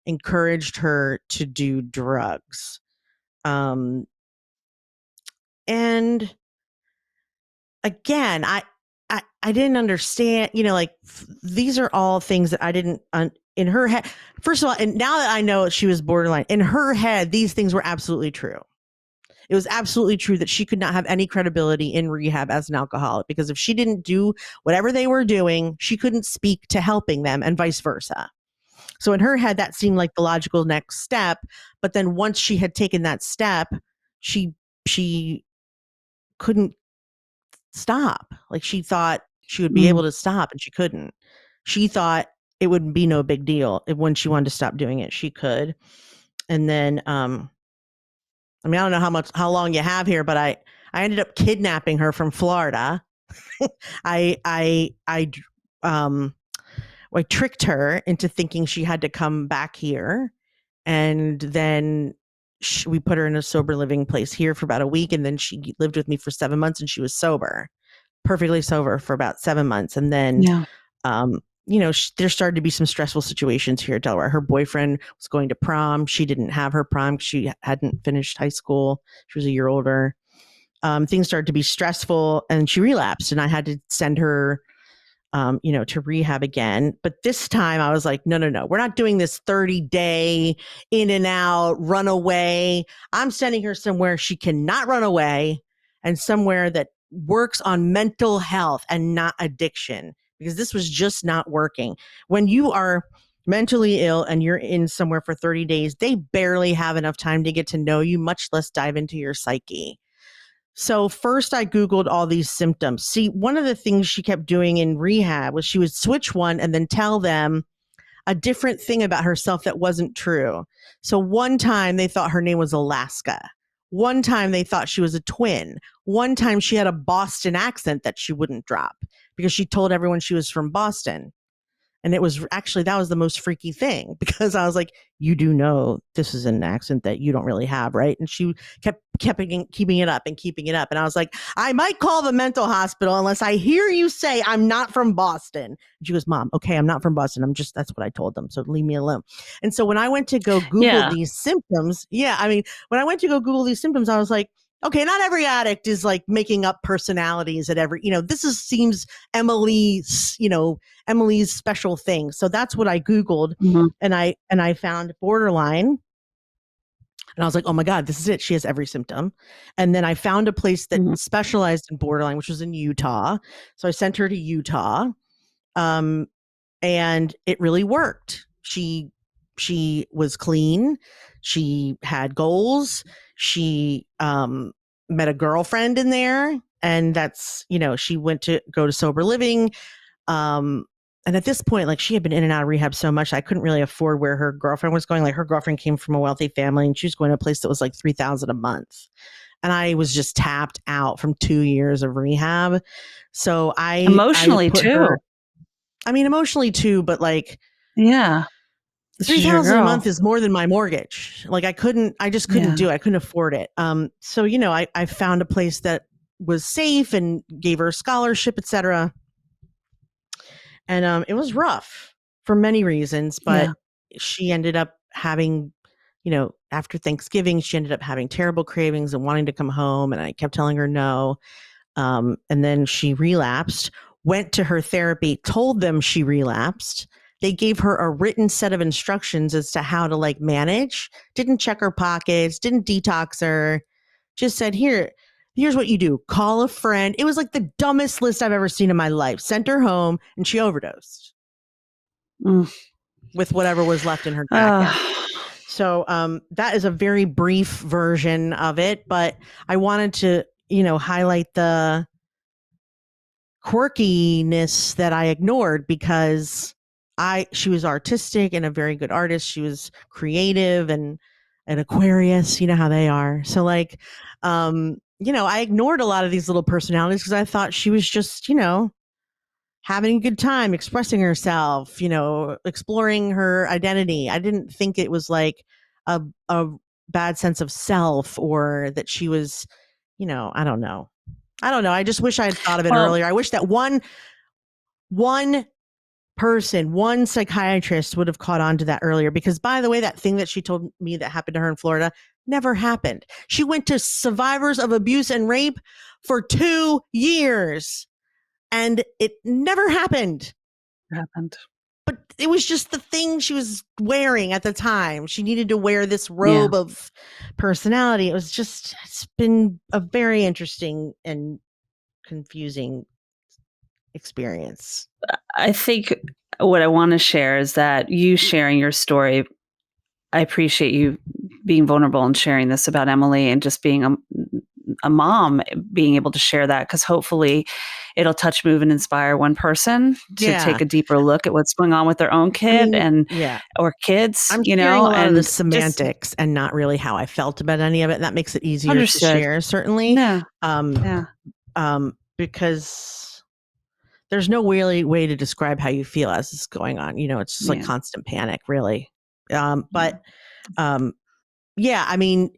encouraged her to do drugs. And again, I didn't understand, like these are all things that I didn't in her head. First of all, and now that I know she was borderline, in her head, these things were absolutely true. It was absolutely true that she could not have any credibility in rehab as an alcoholic because if she didn't do whatever they were doing, she couldn't speak to helping them and vice versa. So in her head, that seemed like the logical next step. But then once she had taken that step, she couldn't stop. Like she thought she would be able to stop and she couldn't. She thought it would be no big deal if when she wanted to stop doing it, she could. And then, I don't know how long you have here, but I ended up kidnapping her from Florida. I tricked her into thinking she had to come back here. And then we put her in a sober living place here for about a week. And then she lived with me for 7 months and she was perfectly sober for about 7 months. And then, there started to be some stressful situations here at Delaware. Her boyfriend was going to prom. She didn't have her prom because she hadn't finished high school. She was a year older. Things started to be stressful and she relapsed and I had to send her to rehab again. But this time I was like, no, we're not doing this 30-day in and out, run away. I'm sending her somewhere she cannot run away and somewhere that works on mental health and not addiction, because this was just not working. When you are mentally ill and you're in somewhere for 30 days, they barely have enough time to get to know you, much less dive into your psyche. So first I Googled all these symptoms. See, one of the things she kept doing in rehab was she would switch one and then tell them a different thing about herself that wasn't true. So one time they thought her name was Alaska. One time they thought she was a twin. One time she had a Boston accent that she wouldn't drop because she told everyone she was from Boston. And it was actually, that was the most freaky thing because I was like, you do know this is an accent that you don't really have, right? And she kept keeping it up and keeping it up. And I was like, I might call the mental hospital unless I hear you say I'm not from Boston. And she goes, Mom, okay, I'm not from Boston. That's what I told them. So leave me alone. And so when I went to go Google these symptoms, when I went to go Google these symptoms, I was like, okay, not every addict is like making up personalities at every, seems Emily's special thing. So that's what I Googled and I found borderline. And I was like, oh my God, this is it. She has every symptom. And then I found a place that specialized in borderline, which was in Utah. So I sent her to Utah. And it really worked. She was clean. She had goals. She met a girlfriend in there. And that's, she went to go to sober living. And at this point, like she had been in and out of rehab so much, I couldn't really afford where her girlfriend was going. Like her girlfriend came from a wealthy family and she was going to a place that was like $3,000 a month. And I was just tapped out from 2 years of rehab. So emotionally too. Emotionally too, but like, yeah, $3,000 a month is more than my mortgage. Like I just couldn't do it. I couldn't afford it. So, I found a place that was safe and gave her a scholarship, etc. And, it was rough for many reasons, but she ended up having, after Thanksgiving, she ended up having terrible cravings and wanting to come home. And I kept telling her no. And then she relapsed, went to her therapy, told them she relapsed. They gave her a written set of instructions as to how to like manage, didn't check her pockets, didn't detox her, just said, here's what you do. Call a friend. It was like the dumbest list I've ever seen in my life. Sent her home and she overdosed with whatever was left in her jacket. So that is a very brief version of it, but I wanted to, highlight the quirkiness that I ignored because she was artistic and a very good artist. She was creative and an Aquarius, you know how they are. So like, I ignored a lot of these little personalities because I thought she was just, having a good time, expressing herself, exploring her identity. I didn't think it was like a bad sense of self or that she was, I don't know. I just wish I had thought of it earlier. I wish that one person, one psychiatrist would have caught on to that earlier, because by the way, that thing that she told me that happened to her in Florida never happened. She went to survivors of abuse and rape for 2 years and it never happened. But it was just the thing she was wearing at the time. She needed to wear this robe of personality. It's been a very interesting and confusing experience. I think what I want to share is that you sharing your story, I appreciate you being vulnerable and sharing this about Emily and just being a mom, being able to share that, because hopefully it'll touch, move, and inspire one person to take a deeper look at what's going on with their own kid or kids. I'm sharing a lot of the semantics and not really how I felt about any of it. And that makes it easier to share, certainly. Because there's no really way to describe how you feel as it's going on. It's just like constant panic, really. I mean,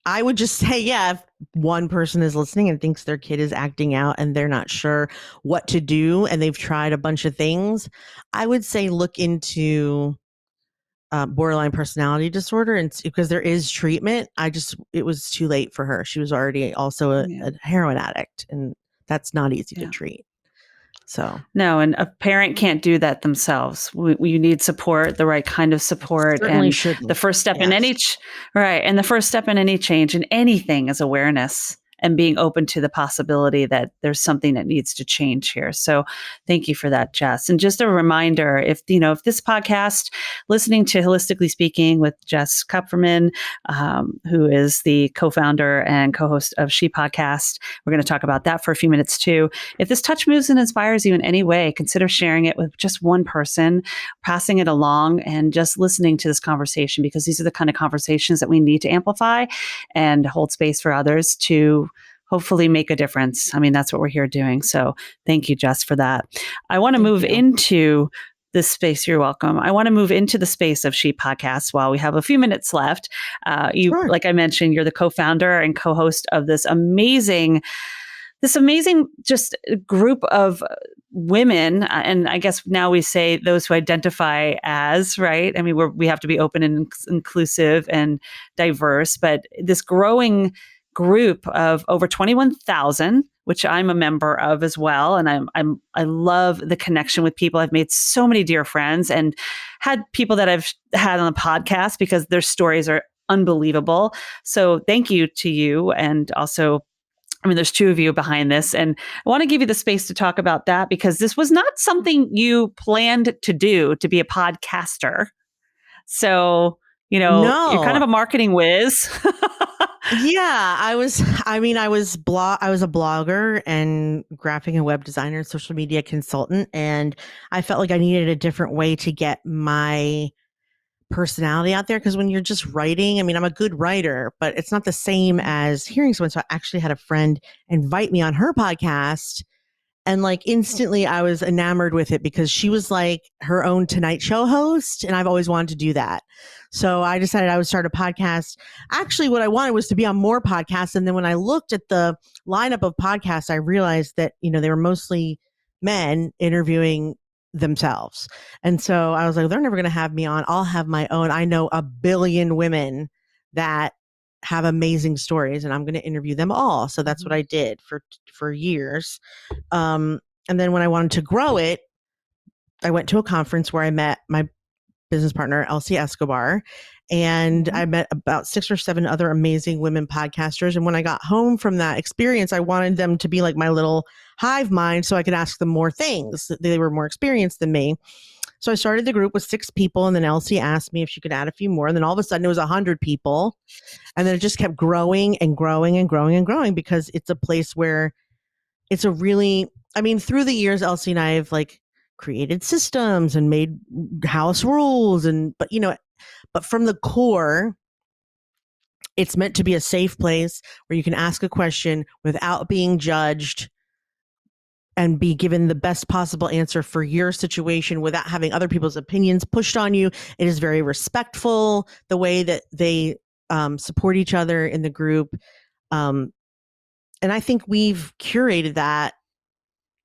I would just say, if one person is listening and thinks their kid is acting out and they're not sure what to do and they've tried a bunch of things, I would say look into borderline personality disorder, and because there is treatment. It was too late for her. She was already also a heroin addict, and that's not easy to treat. So no, and a parent can't do that themselves. You need support, the right kind of support, and the first step in any and the first step in any change in anything is awareness and being open to the possibility that there's something that needs to change here. So thank you for that, Jess. And just a reminder, if this podcast, listening to Holistically Speaking with Jess Kupferman, who is the co-founder and co-host of She Podcast, we're going to talk about that for a few minutes too. If this touch, moves, and inspires you in any way, consider sharing it with just one person, passing it along, and just listening to this conversation, because these are the kind of conversations that we need to amplify and hold space for others to hopefully make a difference. I mean, that's what we're here doing. So thank you, Jess, for that. I want to move into this space. You're welcome. I want to move into the space of She Podcast while we have a few minutes left. Like I mentioned, you're the co-founder and co-host of this amazing just group of women. And I guess now we say those who identify as, right? I mean, we have to be open and inclusive and diverse, but this growing group of over 21,000, which I'm a member of as well. And I love the connection with people. I've made so many dear friends and had people that I've had on the podcast because their stories are unbelievable. So thank you to you. And also, I mean, there's two of you behind this, and I want to give you the space to talk about that, because this was not something you planned to do, to be a podcaster. So, you're kind of a marketing whiz. I was a blogger and graphic and web designer and social media consultant. And I felt like I needed a different way to get my personality out there. Because when you're just writing, I mean, I'm a good writer, but it's not the same as hearing someone. So I actually had a friend invite me on her podcast. And like instantly I was enamored with it because she was like her own Tonight Show host. And I've always wanted to do that. So I decided I would start a podcast. Actually, what I wanted was to be on more podcasts. And then when I looked at the lineup of podcasts, I realized that, they were mostly men interviewing themselves. And so I was like, they're never going to have me on. I'll have my own. I know a billion women that have amazing stories, and I'm going to interview them all. So that's what I did for years. And then when I wanted to grow it, I went to a conference where I met my business partner, Elsie Escobar, and I met about 6 or 7 other amazing women podcasters. And when I got home from that experience, I wanted them to be like my little hive mind so I could ask them more things. They were more experienced than me. So I started the group with 6 people, and then Elsie asked me if she could add a few more. And then all of a sudden it was 100 people. And then it just kept growing and growing and growing and growing, because it's a place where it's a really, I mean, through the years, Elsie and I have like created systems and made house rules, but from the core, it's meant to be a safe place where you can ask a question without being judged and be given the best possible answer for your situation without having other people's opinions pushed on you. It is very respectful, the way that they support each other in the group. And I think we've curated that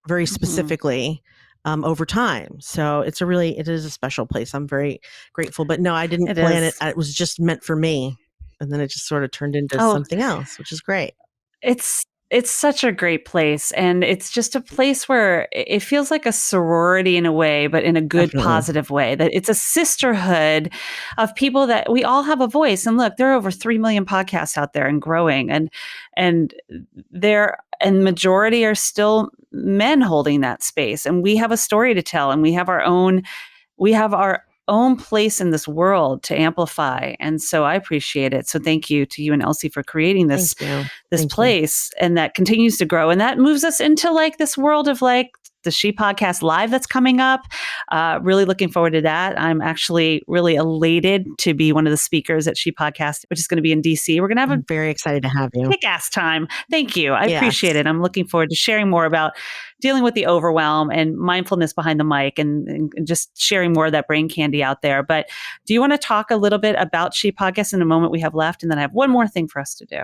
very specifically over time. So it is a special place. I'm very grateful. But no, I didn't plan it. It was just meant for me. And then it just sort of turned into something else, which is great. It's such a great place, and it's just a place where it feels like a sorority in a way, but in a good, Definitely. Positive way. That it's a sisterhood of people that we all have a voice. And look, there are over 3 million podcasts out there and growing, and majority are still men holding that space. And we have a story to tell, and we have our own place in this world to amplify. And so I appreciate it. So thank you to you and Elsie for creating this place. And that continues to grow. And that moves us into like this world of like the She Podcast Live that's coming up. Really looking forward to that. I'm actually really elated to be one of the speakers at She Podcast, which is going to be in DC. We're going to have I'm very excited to have you. Kick-ass time. Thank you. I appreciate it. I'm looking forward to sharing more about dealing with the overwhelm and mindfulness behind the mic, and just sharing more of that brain candy out there. But do you want to talk a little bit about She Podcast in a moment we have left? And then I have one more thing for us to do.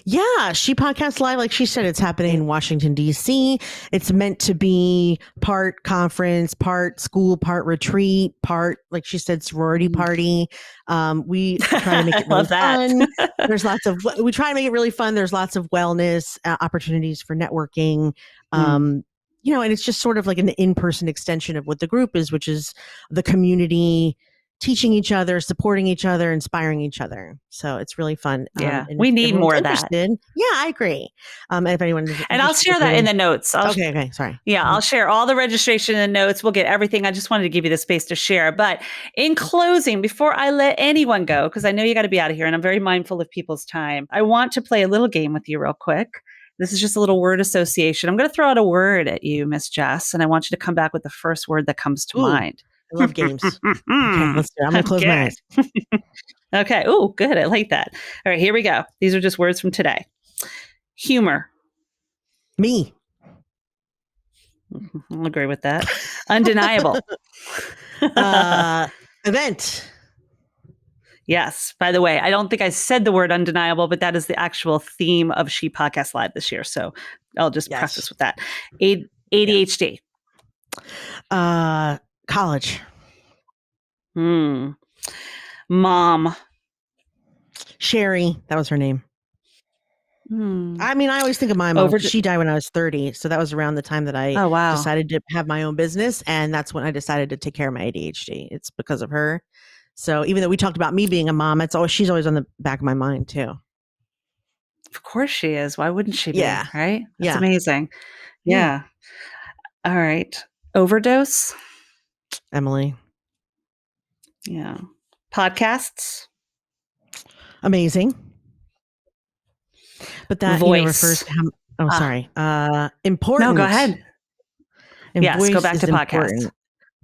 Yeah, She Podcast Live, like she said, it's happening in Washington, D.C. It's meant to be part conference, part school, part retreat, part, like she said, sorority party. We try to make it really fun. We try to make it really fun. There's lots of wellness opportunities for networking. And it's just sort of like an in-person extension of what the group is, which is the community teaching each other, supporting each other, inspiring each other. So it's really fun. Yeah, we need more of that. Yeah, I agree. And if anyone is and I'll share that in the notes. Okay, sorry. Yeah, I'll share all the registration and notes. We'll get everything. I just wanted to give you the space to share. But in closing, before I let anyone go, because I know you got to be out of here, and I'm very mindful of people's time, I want to play a little game with you real quick. This is just a little word association. I'm going to throw out a word at you, Miss Jess, and I want you to come back with the first word that comes to mind. I love games. Okay, let's do it. I'm going to close my eyes. Okay. Oh, good. I like that. All right, here we go. These are just words from today. Humor. Me. I'll agree with that. Undeniable. Event. Yes. By the way, I don't think I said the word undeniable, but that is the actual theme of She Podcast Live this year. So I'll just preface with that. ADHD. College. Mom. Sherry. That was her name. I mean, I always think of my mom. She died when I was 30. So that was around the time that I decided to have my own business. And that's when I decided to take care of my ADHD. It's because of her. So even though we talked about me being a mom, she's always on the back of my mind too. Of course she is. Why wouldn't she be? Yeah. Right? That's amazing. Yeah. All right. Overdose. Emily. Yeah. Podcasts. Amazing. But that refers to sorry. Important. No, go ahead. And yes, go back to podcast.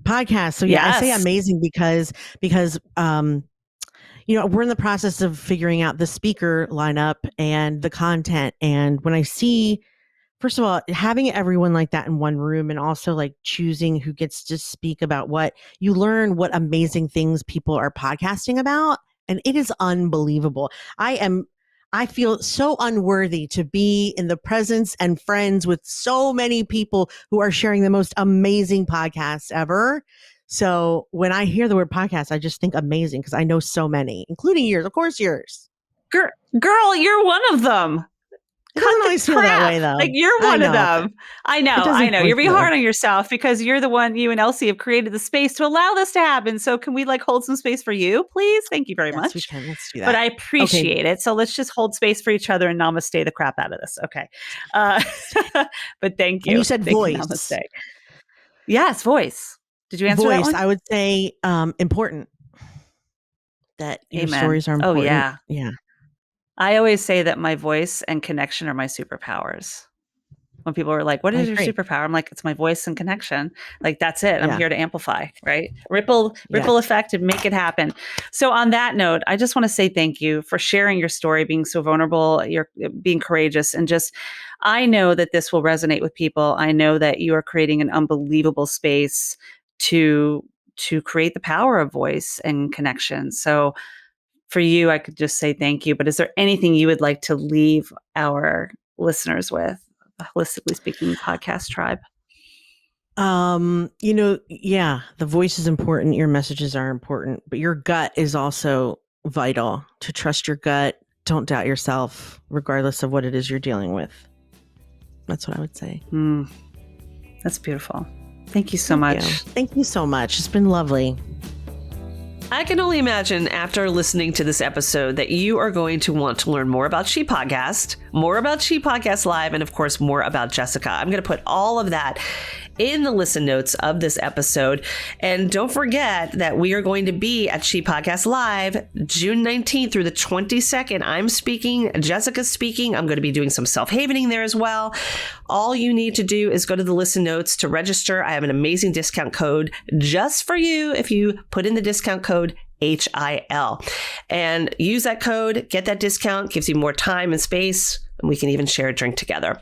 Podcast. So I say amazing because we're in the process of figuring out the speaker lineup and the content. And when I see, first of all, having everyone like that in one room, and also like choosing who gets to speak about what you learn, what amazing things people are podcasting about. And it is unbelievable. I feel so unworthy to be in the presence and friends with so many people who are sharing the most amazing podcasts ever. So when I hear the word podcast, I just think amazing because I know so many, including yours, of course, yours. Girl, you're one of them. It doesn't always feel that way, though. Like you're I one of know. them. I know. You're being hard on yourself because you're the one, you and Elsie have created the space to allow this to happen. So can we like hold some space for you, please? Thank you very much. We can. Let's do that. But I appreciate it. So let's just hold space for each other and namaste the crap out of this. Okay. But thank you. And you said voice. Namaste. Yes, voice. Did you answer that one? I would say important. That your stories are important. Oh, yeah. Yeah. I always say that my voice and connection are my superpowers. When people are like, what is your superpower? I'm like, it's my voice and connection. Like, that's it. I'm here to amplify, right? Ripple effect and make it happen. So on that note, I just want to say thank you for sharing your story, being so vulnerable, you're being courageous. And just, I know that this will resonate with people. I know that you are creating an unbelievable space to create the power of voice and connection. So for you, I could just say thank you. But is there anything you would like to leave our listeners with, the Holistically Speaking podcast tribe? The voice is important. Your messages are important, but your gut is also vital. To trust your gut. Don't doubt yourself, regardless of what it is you're dealing with. That's what I would say. That's beautiful. Thank you so much. Thank you so much. It's been lovely. I can only imagine after listening to this episode that you are going to want to learn more about She Podcast, more about She Podcast Live, and of course, more about Jessica. I'm going to put all of that in the listen notes of this episode. And don't forget that we are going to be at She Podcast Live June 19th through the 22nd. I'm speaking, Jessica's speaking. I'm going to be doing some self-havening there as well. All you need to do is go to the listen notes to register. I have an amazing discount code just for you if you put in the discount code HIL and use that code, get that discount, gives you more time and space, and we can even share a drink together.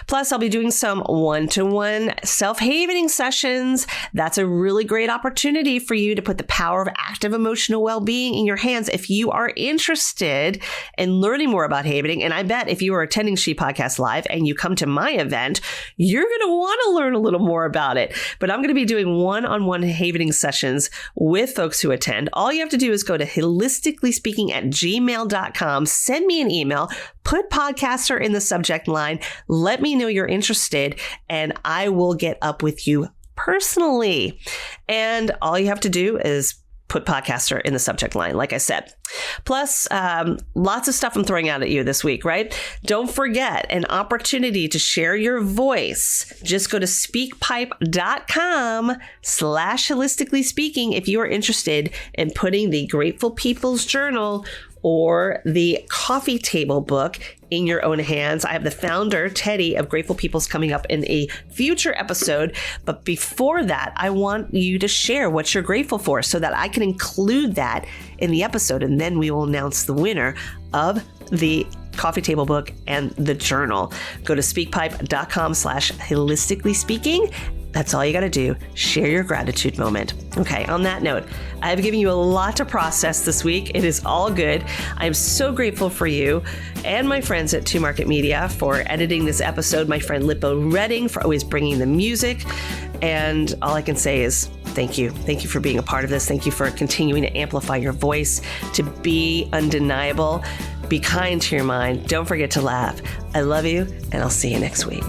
Plus, I'll be doing some one-to-one self-havening sessions. That's a really great opportunity for you to put the power of active emotional well-being in your hands if you are interested in learning more about havening. And I bet if you are attending She Podcast Live and you come to my event, you're going to want to learn a little more about it. But I'm going to be doing one-on-one havening sessions with folks who attend. All you have to do is go to HIListicallySpeaking@gmail.com, send me an email, put podcaster in the subject line, let me know you're interested, and I will get up with you personally. And all you have to do is put podcaster in the subject line, like I said. Plus, lots of stuff I'm throwing out at you this week, right? Don't forget an opportunity to share your voice. Just go to speakpipe.com/HIListically Speaking if you are interested in putting the Grateful People's Journal or the coffee table book in your own hands. I have the founder, Teddy, of Grateful People's coming up in a future episode. But before that, I want you to share what you're grateful for so that I can include that in the episode. And then we will announce the winner of the coffee table book and the journal. Go to speakpipe.com/HIListically Speaking. That's all you got to do. Share your gratitude moment. Okay, on that note, I have given you a lot to process this week. It is all good. I'm so grateful for you and my friends at Two Market Media for editing this episode, my friend Lippo Redding for always bringing the music. And all I can say is thank you. Thank you for being a part of this. Thank you for continuing to amplify your voice, to be undeniable. Be kind to your mind. Don't forget to laugh. I love you, and I'll see you next week.